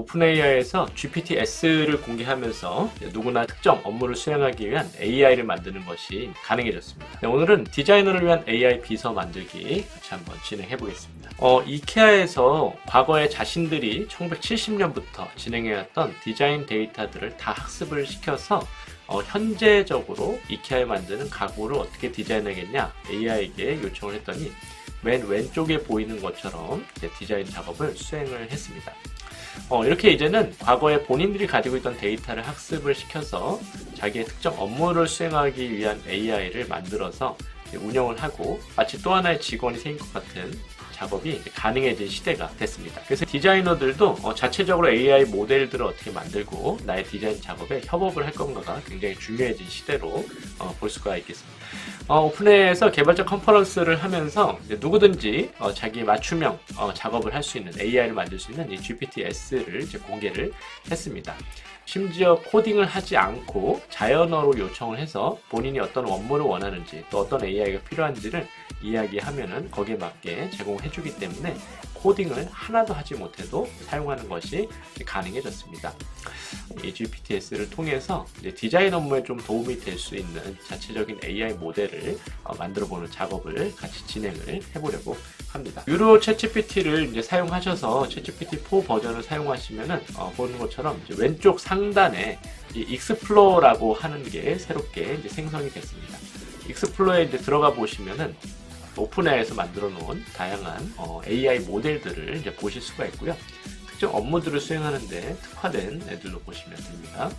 오픈AI에서 GPT-S를 공개하면서 누구나 특정 업무를 수행하기 위한 AI를 만드는 것이 가능해졌습니다. 네, 오늘은 디자이너를 위한 AI 비서 만들기 같이 한번 진행해 보겠습니다. 이케아에서 과거에 자신들이 1970년부터 진행해왔던 디자인 데이터들을 다 학습을 시켜서 현재적으로 이케아에 만드는 가구를 어떻게 디자인하겠냐 AI에게 요청을 했더니 맨 왼쪽에 보이는 것처럼 디자인 작업을 수행을 했습니다. 이렇게 이제는 과거에 본인들이 가지고 있던 데이터를 학습을 시켜서 자기의 특정 업무를 수행하기 위한 AI를 만들어서 운영을 하고 마치 또 하나의 직원이 생긴 것 같은 작업이 가능해진 시대가 됐습니다. 그래서 디자이너들도 자체적으로 AI 모델들을 어떻게 만들고 나의 디자인 작업에 협업을 할 건가가 굉장히 중요해진 시대로 볼 수가 있겠습니다. 오픈AI에서 개발자 컨퍼런스를 하면서 누구든지 자기 맞춤형 작업을 할 수 있는 AI를 만들 수 있는 이 GPT-S를 공개를 했습니다. 심지어 코딩을 하지 않고 자연어로 요청을 해서 본인이 어떤 업무를 원하는지 또 어떤 AI가 필요한지를 이야기하면은 거기에 맞게 제공해 주기 때문에 코딩을 하나도 하지 못해도 사용하는 것이 가능해졌습니다. 이 GPT-S를 통해서 디자인 업무에 좀 도움이 될 수 있는 자체적인 AI 모델을 만들어보는 작업을 같이 진행을 해보려고 합니다. 유료 챗GPT를 이제 사용하셔서 챗GPT4 버전을 사용하시면은 보는 것처럼 이제 왼쪽 상단에 이 익스플로어라고 하는 게 새롭게 이제 생성이 됐습니다. 익스플로어에 이제 들어가 보시면은 오픈AI에서 만들어 놓은 다양한 AI 모델들을 이제 보실 수가 있고요. 특정 업무들을 수행하는데 특화된 애들로 보시면 됩니다.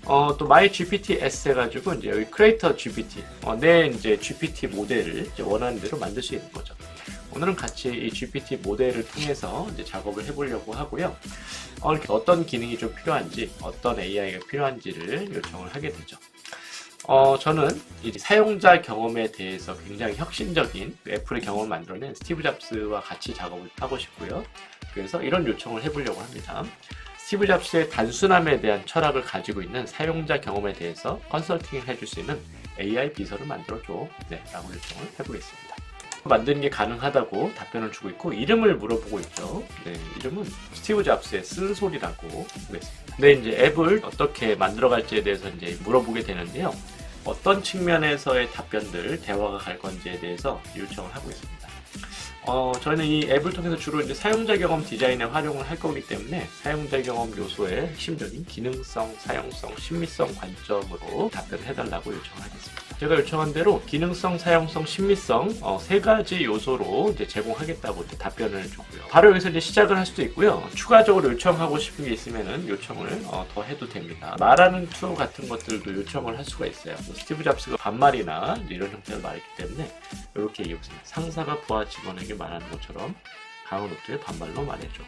또 My GPT-S 해가지고 이제 여기 크리에이터 GPT, 내 이제 GPT 모델을 이제 원하는 대로 만들 수 있는 거죠. 오늘은 같이 이 GPT 모델을 통해서 이제 작업을 해보려고 하고요. 이렇게 어떤 기능이 좀 필요한지, 어떤 AI가 필요한지를 요청을 하게 되죠. 저는 이 사용자 경험에 대해서 굉장히 혁신적인 애플의 경험을 만들어낸 스티브 잡스와 같이 작업을 하고 싶고요. 그래서 이런 요청을 해보려고 합니다. 스티브 잡스의 단순함에 대한 철학을 가지고 있는 사용자 경험에 대해서 컨설팅을 해줄 수 있는 AI 비서를 만들어줘. 네, 라고 요청을 해보겠습니다. 만드는 게 가능하다고 답변을 주고 있고 이름을 물어보고 있죠. 네, 이름은 스티브 잡스의 쓴소리라고 보겠습니다. 네, 이제 앱을 어떻게 만들어갈지에 대해서 이제 물어보게 되는데요. 어떤 측면에서의 답변들, 대화가 갈 건지에 대해서 요청을 하고 있습니다. 저희는 이 앱을 통해서 주로 이제 사용자 경험 디자인에 활용을 할 거기 때문에 사용자 경험 요소의 핵심적인 기능성, 사용성, 신미성 관점으로 답변을 해달라고 요청을 하겠습니다. 제가 요청한 대로 기능성, 사용성, 신미성 세 가지 요소로 이제 제공하겠다고 이제 답변을 줬고요. 바로 여기서 이제 시작을 할 수도 있고요. 추가적으로 요청하고 싶은 게 있으면은 요청을 더 해도 됩니다. 말하는 투 같은 것들도 요청을 할 수가 있어요. 스티브 잡스가 반말이나 이런 형태로 말했기 때문에 이렇게 얘기해보세요. 상사가 부하 직원에게 말하는 것처럼 강한 노트에 반말로 말해줘.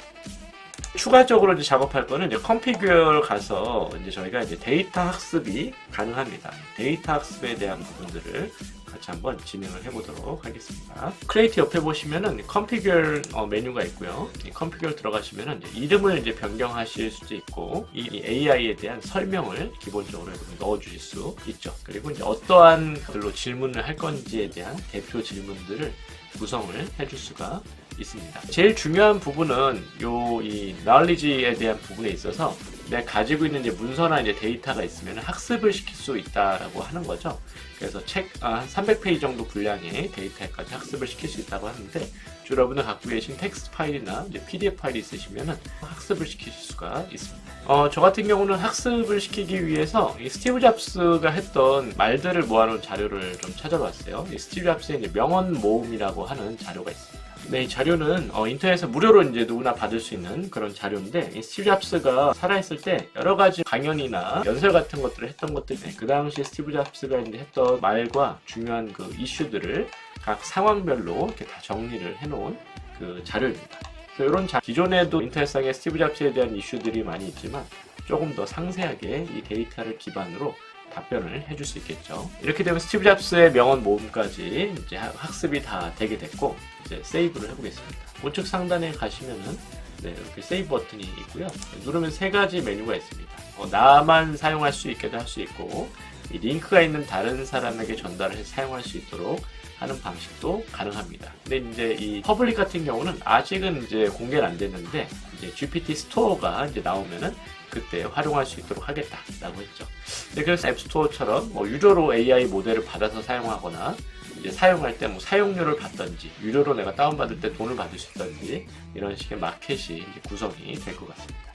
추가적으로 이제 작업할 거는 이제 컨피규어를 가서 이제 저희가 이제 데이터 학습이 가능합니다. 데이터 학습에 대한 부분들을 같이 한번 진행을 해보도록 하겠습니다. 크리에이트 옆에 보시면은 컨피규어 메뉴가 있고요. 이 컨피규어 들어가시면은 이제 이름을 이제 변경하실 수도 있고 이 AI에 대한 설명을 기본적으로 넣어주실 수 있죠. 그리고 이제 어떠한 것들로 질문을 할 건지에 대한 대표 질문들을 구성을 해줄 수가 있습니다. 제일 중요한 부분은 이 knowledge에 대한 부분에 있어서 내가 가지고 있는 이제 문서나 이제 데이터가 있으면 학습을 시킬 수 있다라고 하는 거죠. 그래서 책 한 300페이지 정도 분량의 데이터까지 학습을 시킬 수 있다고 하는데 주로 여러분들 갖고 계신 텍스트 파일이나 이제 PDF 파일이 있으시면은 학습을 시키실 수가 있습니다. 저 같은 경우는 학습을 시키기 위해서 이 스티브 잡스가 했던 말들을 모아놓은 자료를 좀 찾아봤어요. 이 스티브 잡스의 이제 명언 모음이라고 하는 자료가 있습니다. 네, 이 자료는 인터넷에서 무료로 이제 누구나 받을 수 있는 그런 자료인데 이 스티브 잡스가 살아있을 때 여러 가지 강연이나 연설 같은 것들을 했던 것들, 그 당시 스티브 잡스가 이제 했던 말과 중요한 그 이슈들을 각 상황별로 이렇게 다 정리를 해놓은 그 자료입니다. 그래서 이런 기존에도 인터넷상에 스티브 잡스에 대한 이슈들이 많이 있지만 조금 더 상세하게 이 데이터를 기반으로 답변을 해줄 수 있겠죠. 이렇게 되면 스티브 잡스의 명언 모음까지 이제 학습이 다 되게 됐고 이제 세이브를 해보겠습니다. 우측 상단에 가시면은 네, 이렇게 세이브 버튼이 있고요. 누르면 세 가지 메뉴가 있습니다. 나만 사용할 수 있게도 할 수 있고 이 링크가 있는 다른 사람에게 전달을 해서 사용할 수 있도록 하는 방식도 가능합니다. 근데 이제 이 퍼블릭 같은 경우는 아직은 이제 공개는 안 됐는데 이제 GPT 스토어가 이제 나오면은 그때 활용할 수 있도록 하겠다라고 했죠. 그래서 앱스토어처럼 뭐 유료로 AI 모델을 받아서 사용하거나 이제 사용할 때 뭐 사용료를 받던지 유료로 내가 다운받을 때 돈을 받을 수 있던지 이런 식의 마켓이 이제 구성이 될 것 같습니다.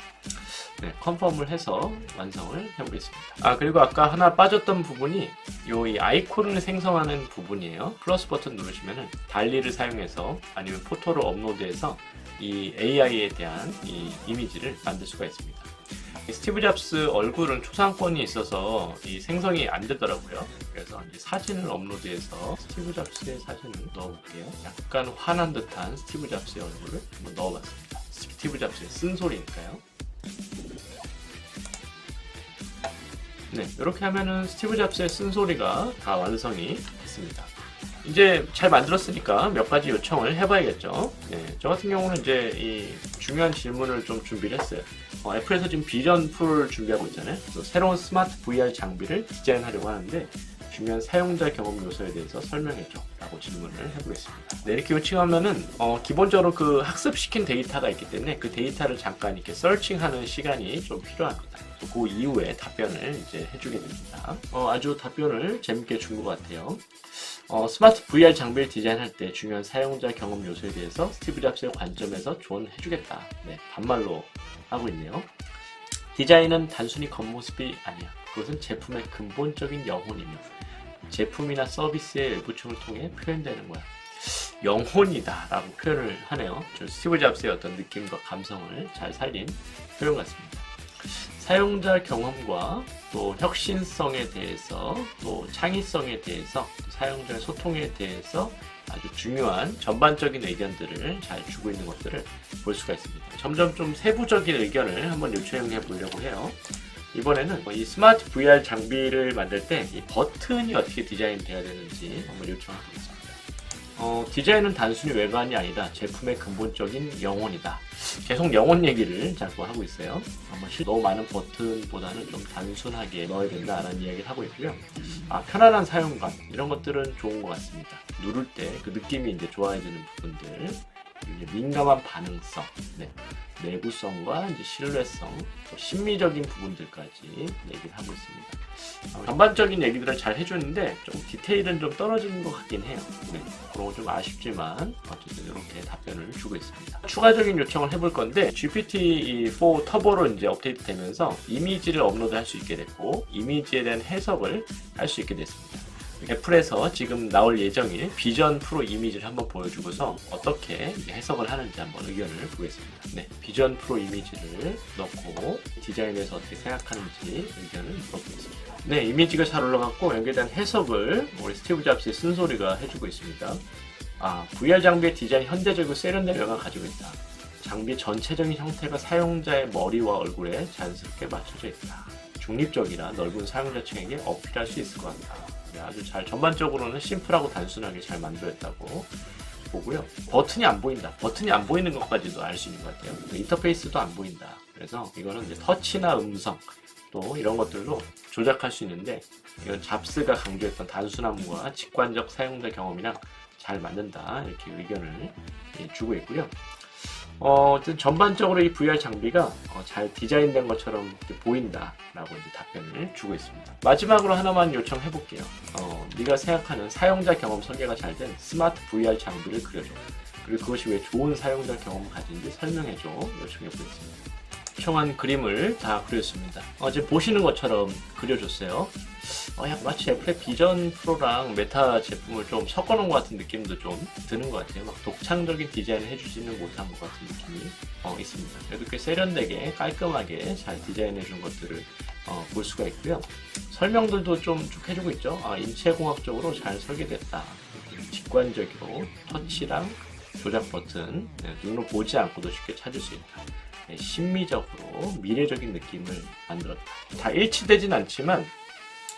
네, 컨펌을 해서 완성을 해보겠습니다. 그리고 아까 하나 빠졌던 부분이 이 아이콘을 생성하는 부분이에요. 플러스 버튼 누르시면은 달리를 사용해서 아니면 포토를 업로드해서 이 AI에 대한 이 이미지를 만들 수가 있습니다. 스티브 잡스 얼굴은 초상권이 있어서 이 생성이 안 되더라고요. 그래서 이제 사진을 업로드해서 스티브 잡스의 사진을 넣어볼게요. 약간 화난 듯한 스티브 잡스의 얼굴을 한번 넣어봤습니다. 스티브 잡스의 쓴소리니까요. 네, 이렇게 하면은 스티브 잡스의 쓴소리가 다 완성이 됐습니다. 이제 잘 만들었으니까 몇 가지 요청을 해봐야겠죠. 네, 저 같은 경우는 이제 이 중요한 질문을 좀 준비를 했어요. 애플에서 지금 비전 프로를 준비하고 있잖아요. 그래서 새로운 스마트 VR 장비를 디자인하려고 하는데 중요한 사용자 경험 요소에 대해서 설명해줘 라고 질문을 해보겠습니다. 네, 이렇게 요청하면은 기본적으로 그 학습시킨 데이터가 있기 때문에 그 데이터를 잠깐 이렇게 서칭하는 시간이 좀 필요합니다. 그 이후에 답변을 이제 해주게 됩니다. 아주 답변을 재밌게 준 것 같아요. 스마트 VR 장비를 디자인할 때 중요한 사용자 경험 요소에 대해서 스티브 잡스의 관점에서 조언해주겠다. 네, 반말로 하고 있네요. 디자인은 단순히 겉모습이 아니야. 그것은 제품의 근본적인 영혼이며 제품이나 서비스의 일부층을 통해 표현되는 거야. 영혼이다 라고 표현을 하네요. 스티브 잡스의 어떤 느낌과 감성을 잘 살린 표현 같습니다. 사용자 경험과 또 혁신성에 대해서 또 창의성에 대해서 또 사용자의 소통에 대해서 아주 중요한 전반적인 의견들을 잘 주고 있는 것들을 볼 수가 있습니다. 점점 좀 세부적인 의견을 한번 요청해 보려고 해요. 이번에는 이 스마트 VR 장비를 만들 때 이 버튼이 어떻게 디자인되어야 되는지 한번 요청해 보겠습니다. 디자인은 단순히 외관이 아니다. 제품의 근본적인 영혼이다. 계속 영혼 얘기를 자꾸 하고 있어요. 너무 많은 버튼보다는 좀 단순하게 넣어야 된다라는 이야기를 하고 있고요. 편안한 사용감 이런 것들은 좋은 것 같습니다. 누를 때 그 느낌이 이제 좋아야 되는 부분들, 이제 민감한 반응성, 네. 내구성과 이제 신뢰성, 또 심미적인 부분들까지 얘기를 하고 있습니다. 전반적인 얘기들을 잘 해주는데 좀 디테일은 좀 떨어지는 것 같긴 해요. 네, 그런 건 좀 아쉽지만 어쨌든 이렇게 답변을 주고 있습니다. 추가적인 요청을 해볼 건데 GPT-4 터보로 이제 업데이트되면서 이미지를 업로드할 수 있게 됐고 이미지에 대한 해석을 할 수 있게 됐습니다. 애플에서 지금 나올 예정일 비전 프로 이미지를 한번 보여주고서 어떻게 해석을 하는지 한번 의견을 보겠습니다. 네, 비전 프로 이미지를 넣고 디자인에서 어떻게 생각하는지 의견을 물어보겠습니다. 네, 이미지가 잘 올라갔고 여기에 대한 해석을 우리 스티브 잡스의 쓴소리가 해주고 있습니다. VR 장비의 디자인 현대적이고 세련된 외관을 가지고 있다. 장비 전체적인 형태가 사용자의 머리와 얼굴에 자연스럽게 맞춰져 있다. 중립적이라 넓은 사용자층에게 어필할 수 있을 것 같다. 아주 잘 전반적으로는 심플하고 단순하게 잘 만들었다고 보고요. 버튼이 안 보인다. 버튼이 안 보이는 것까지도 알 수 있는 것 같아요. 인터페이스도 안 보인다. 그래서 이거는 이제 터치나 음성 또 이런 것들로 조작할 수 있는데 이건 잡스가 강조했던 단순함과 직관적 사용자 경험이랑 잘 맞는다 이렇게 의견을 주고 있고요. 어쨌든 전반적으로 이 VR 장비가 잘 디자인된 것처럼 보인다라고 이제 답변을 주고 있습니다. 마지막으로 하나만 요청해 볼게요. 네가 생각하는 사용자 경험 설계가 잘 된 스마트 VR 장비를 그려줘. 그리고 그것이 왜 좋은 사용자 경험을 가진지 설명해줘. 요청해 보겠습니다. 요청한 그림을 다 그렸습니다. 지금 보시는 것처럼 그려줬어요. 마치 애플의 비전 프로랑 메타 제품을 좀 섞어놓은 것 같은 느낌도 좀 드는 것 같아요. 막 독창적인 디자인을 해주지는 못한 것 같은 느낌이 있습니다. 그래도 꽤 세련되게 깔끔하게 잘 디자인해준 것들을 볼 수가 있고요. 설명들도 좀 쭉 해주고 있죠. 인체공학적으로 잘 설계됐다. 직관적으로 터치랑 조작 버튼, 눈으로 보지 않고도 쉽게 찾을 수 있다. 심미적으로 미래적인 느낌을 만들었다. 다 일치되진 않지만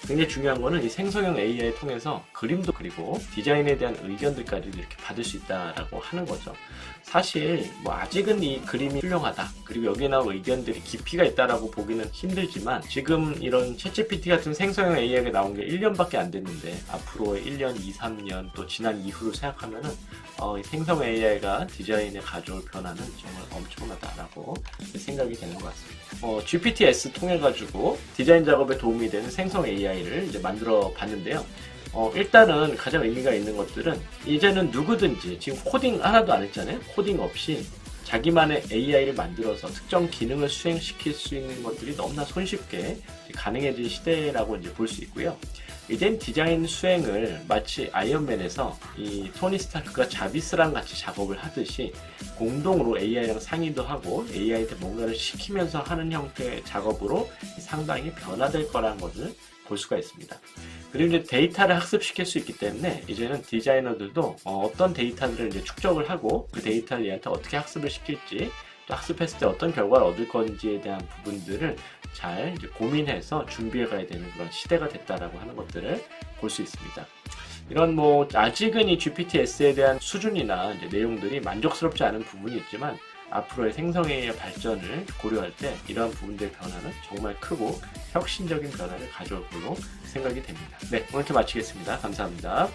굉장히 중요한 거는 이 생성형 AI 통해서 그림도 그리고 디자인에 대한 의견들까지 이렇게 받을 수 있다라고 하는 거죠. 사실 뭐 아직은 이 그림이 훌륭하다, 그리고 여기에 나온 의견들이 깊이가 있다라고 보기는 힘들지만, 지금 이런 챗GPT 같은 생성형 AI가 나온 게 1년밖에 안 됐는데 앞으로의 1년, 2, 3년 또 지난 이후를 생각하면은 이 생성 AI가 디자인에 가져올 변화는 정말 엄청나다라고 생각이 되는 것 같습니다. GPT-S 통해 가지고 디자인 작업에 도움이 되는 생성 AI를 이제 만들어 봤는데요. 일단은 가장 의미가 있는 것들은, 이제는 누구든지 지금 코딩 하나도 안 했잖아요. 코딩 없이 자기만의 AI를 만들어서 특정 기능을 수행시킬 수 있는 것들이 너무나 손쉽게 가능해진 시대라고 이제 볼 수 있고요. 이젠 디자인 수행을 마치 아이언맨에서 이 토니 스타크가 자비스랑 같이 작업을 하듯이 공동으로 AI랑 상의도 하고 AI한테 뭔가를 시키면서 하는 형태의 작업으로 상당히 변화될 거라는 것을 볼 수가 있습니다. 그리고 이제 데이터를 학습시킬 수 있기 때문에 이제는 디자이너들도 어떤 데이터들을 이제 축적을 하고 그 데이터를 얘한테 어떻게 학습을 시킬지, 또 학습했을 때 어떤 결과를 얻을 건지에 대한 부분들을 잘 이제 고민해서 준비해 가야 되는 그런 시대가 됐다라고 하는 것들을 볼 수 있습니다. 이런 뭐 아직은 이 GPT-S에 대한 수준이나 이제 내용들이 만족스럽지 않은 부분이 있지만, 앞으로의 생성 AI 발전을 고려할 때 이러한 부분들의 변화는 정말 크고 혁신적인 변화를 가져올 걸로 생각이 됩니다. 네, 오늘 이렇게 마치겠습니다. 감사합니다.